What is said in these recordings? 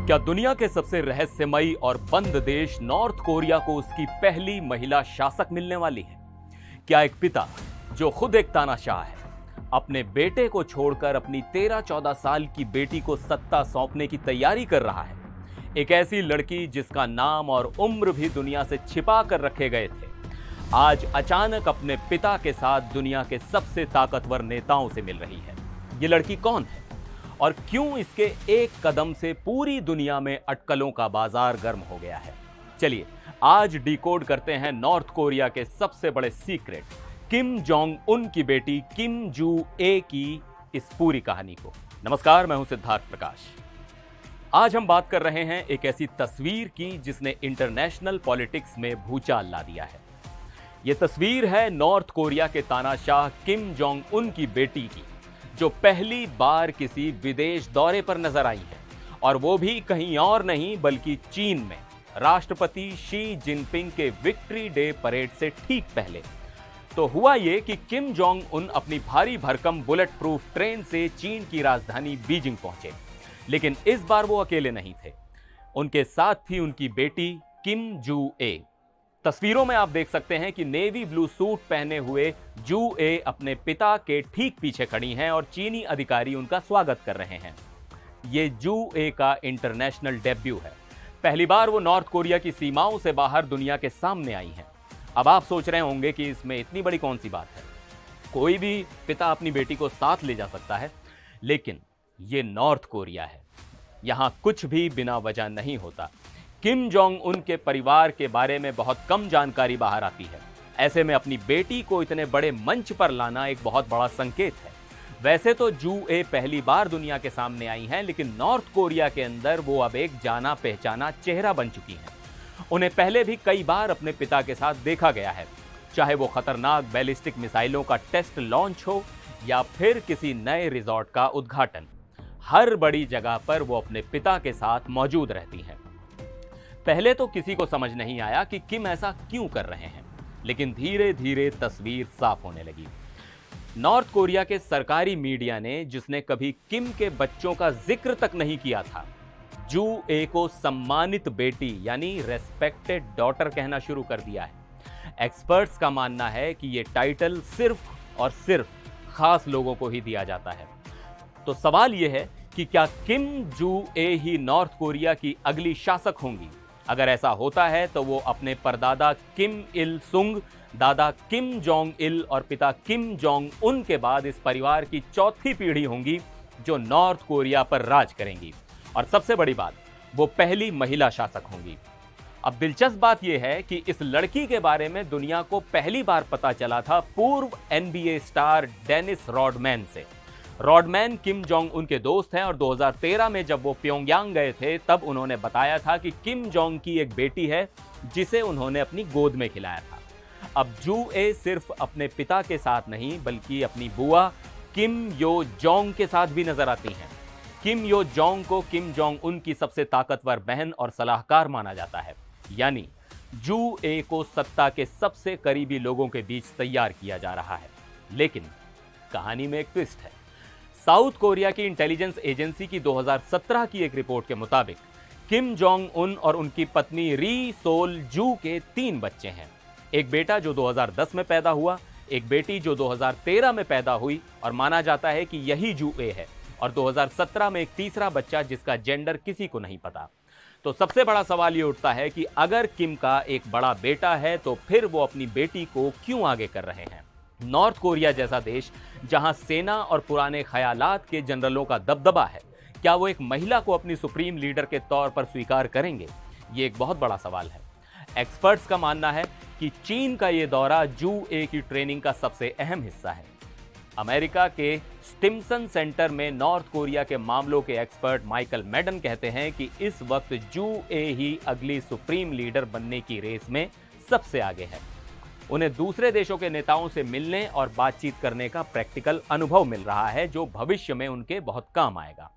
क्या दुनिया के सबसे रहस्यमयी और बंद देश नॉर्थ कोरिया को उसकी पहली महिला शासक मिलने वाली है? क्या एक पिता जो खुद एक तानाशाह है अपने बेटे को छोड़कर अपनी 13-14 साल की बेटी को सत्ता सौंपने की तैयारी कर रहा है? एक ऐसी लड़की जिसका नाम और उम्र भी दुनिया से छिपा कर रखे गए थे, आज अचानक अपने पिता के साथ दुनिया के सबसे ताकतवर नेताओं से मिल रही है। ये लड़की कौन है और क्यों इसके एक कदम से पूरी दुनिया में अटकलों का बाजार गर्म हो गया है? चलिए आज डिकोड करते हैं नॉर्थ कोरिया के सबसे बड़े सीक्रेट, किम जोंग उन की बेटी किम जू ए की इस पूरी कहानी को। नमस्कार, मैं हूं सिद्धार्थ प्रकाश। आज हम बात कर रहे हैं एक ऐसी तस्वीर की जिसने इंटरनेशनल पॉलिटिक्स में भूचाल ला दिया है। यह तस्वीर है नॉर्थ कोरिया के तानाशाह किम जोंग उन की बेटी की, जो पहली बार किसी विदेश दौरे पर नजर आई है, और वो भी कहीं और नहीं बल्कि चीन में राष्ट्रपति शी जिनपिंग के विक्ट्री डे परेड से ठीक पहले। तो हुआ ये कि किम जोंग उन अपनी भारी भरकम बुलेट प्रूफ ट्रेन से चीन की राजधानी बीजिंग पहुंचे, लेकिन इस बार वो अकेले नहीं थे। उनके साथ थी उनकी बेटी किम जू ए। तस्वीरों में आप देख सकते हैं कि नेवी ब्लू सूट पहने हुए जू ए अपने पिता के ठीक पीछे खड़ी हैं और चीनी अधिकारी उनका स्वागत कर रहे हैं। ये जू ए का इंटरनेशनल डेब्यू है। पहली बार वो नॉर्थ कोरिया की सीमाओं से बाहर दुनिया के सामने आई हैं। अब आप सोच रहे होंगे कि इसमें इतनी बड़ी कौन सी बात है, कोई भी पिता अपनी बेटी को साथ ले जा सकता है, लेकिन ये नॉर्थ कोरिया है, यहां कुछ भी बिना वजह नहीं होता। किम जोंग उन के परिवार के बारे में बहुत कम जानकारी बाहर आती है। ऐसे में अपनी बेटी को इतने बड़े मंच पर लाना एक बहुत बड़ा संकेत है। वैसे तो जू ए पहली बार दुनिया के सामने आई हैं, लेकिन नॉर्थ कोरिया के अंदर वो अब एक जाना पहचाना चेहरा बन चुकी हैं। उन्हें पहले भी कई बार अपने पिता के साथ देखा गया है, चाहे वो खतरनाक बैलिस्टिक मिसाइलों का टेस्ट लॉन्च हो या फिर किसी नए रिजॉर्ट का उद्घाटन। हर बड़ी जगह पर वो अपने पिता के साथ मौजूद रहती हैं। पहले तो किसी को समझ नहीं आया कि किम ऐसा क्यों कर रहे हैं, लेकिन धीरे धीरे तस्वीर साफ होने लगी। नॉर्थ कोरिया के सरकारी मीडिया ने, जिसने कभी किम के बच्चों का जिक्र तक नहीं किया था, जू ए को सम्मानित बेटी यानी रेस्पेक्टेड डॉटर कहना शुरू कर दिया है। एक्सपर्ट्स का मानना है कि यह टाइटल सिर्फ और सिर्फ खास लोगों को ही दिया जाता है। तो सवाल यह है कि क्या किम जू ए ही नॉर्थ कोरिया की अगली शासक होंगी? अगर ऐसा होता है तो वो अपने परदादा किम इल सुंग, दादा किम जोंग इल और पिता किम जोंग उन के बाद इस परिवार की चौथी पीढ़ी होंगी जो नॉर्थ कोरिया पर राज करेंगी। और सबसे बड़ी बात, वो पहली महिला शासक होंगी। अब दिलचस्प बात यह है कि इस लड़की के बारे में दुनिया को पहली बार पता चला था पूर्व NBA स्टार डेनिस रॉडमैन से। रॉडमैन किम जोंग उनके दोस्त हैं और 2013 में जब वो प्योंगयांग गए थे तब उन्होंने बताया था कि किम जोंग की एक बेटी है जिसे उन्होंने अपनी गोद में खिलाया था। अब जू ए सिर्फ अपने पिता के साथ नहीं बल्कि अपनी बुआ किम यो जोंग के साथ भी नजर आती हैं। किम यो जोंग को किम जोंग उन की सबसे ताकतवर बहन और सलाहकार माना जाता है, यानी जू ए को सत्ता के सबसे करीबी लोगों के बीच तैयार किया जा रहा है। लेकिन कहानी में एक ट्विस्ट है। साउथ कोरिया की इंटेलिजेंस एजेंसी की 2017 की एक रिपोर्ट के मुताबिक किम जोंग उन और उनकी पत्नी री सोल जू के 3 बच्चे हैं। एक बेटा जो 2010 में पैदा हुआ, एक बेटी जो 2013 में पैदा हुई और माना जाता है कि यही जू ए है, और 2017 में एक तीसरा बच्चा जिसका जेंडर किसी को नहीं पता। तो सबसे बड़ा सवाल ये उठता है कि अगर किम का एक बड़ा बेटा है तो फिर वो अपनी बेटी को क्यों आगे कर रहे हैं? नॉर्थ कोरिया जैसा देश जहां सेना और पुराने ख्यालात के जनरलों का दबदबा है, क्या वो एक महिला को अपनी सुप्रीम लीडर के तौर पर स्वीकार करेंगे? ये एक बहुत बड़ा सवाल है। एक्सपर्ट्स का मानना है कि चीन का ये दौरा जू ए की ट्रेनिंग का सबसे अहम हिस्सा है। अमेरिका के स्टिम्सन सेंटर में नॉर्थ कोरिया के मामलों के एक्सपर्ट माइकल मैडन कहते हैं कि इस वक्त जू ए ही अगली सुप्रीम लीडर बनने की रेस में सबसे आगे है। उन्हें दूसरे देशों के नेताओं से मिलने और बातचीत करने का प्रैक्टिकल अनुभव मिल रहा है, जो भविष्य में उनके बहुत काम आएगा।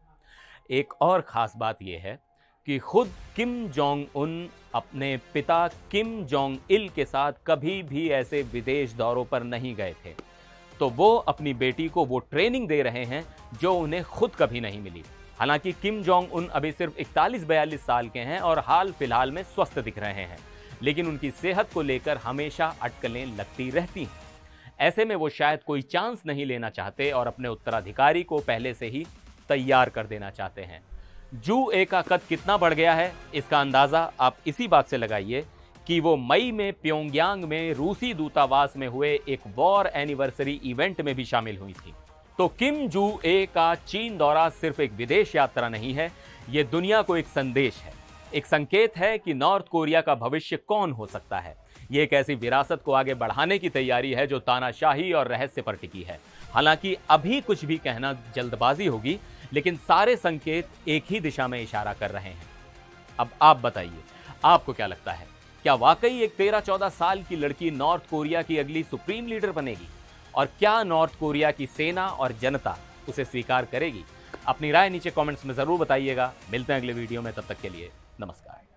एक और खास बात यह है कि खुद किम जोंग उन अपने पिता किम जोंग इल के साथ कभी भी ऐसे विदेश दौरों पर नहीं गए थे, तो वो अपनी बेटी को वो ट्रेनिंग दे रहे हैं जो उन्हें खुद कभी नहीं मिली। हालांकि किम जोंग उन अभी सिर्फ 41-42 साल के हैं और हाल फिलहाल में स्वस्थ दिख रहे हैं, लेकिन उनकी सेहत को लेकर हमेशा अटकलें लगती रहती हैं। ऐसे में वो शायद कोई चांस नहीं लेना चाहते और अपने उत्तराधिकारी को पहले से ही तैयार कर देना चाहते हैं। जू ए का कद कितना बढ़ गया है, इसका अंदाजा आप इसी बात से लगाइए कि वो मई में प्योंगयांग में रूसी दूतावास में हुए एक वॉर एनिवर्सरी इवेंट में भी शामिल हुई थी। तो किम जू ए का चीन दौरा सिर्फ एक विदेश यात्रा नहीं है, ये दुनिया को एक संदेश है, एक संकेत है कि नॉर्थ कोरिया का भविष्य कौन हो सकता है। ये एक ऐसी विरासत को आगे बढ़ाने की तैयारी है जो तानाशाही और रहस्य पर टिकी है। हालांकि अभी कुछ भी कहना जल्दबाजी होगी, लेकिन सारे संकेत एक ही दिशा में इशारा कर रहे हैं। अब आप बताइए, आपको क्या लगता है, क्या वाकई एक 13-14 साल की लड़की नॉर्थ कोरिया की अगली सुप्रीम लीडर बनेगी? और क्या नॉर्थ कोरिया की सेना और जनता उसे स्वीकार करेगी? अपनी राय नीचे कमेंट्स में जरूर बताइएगा। मिलते हैं अगले वीडियो में, तब तक के लिए नमस्कार।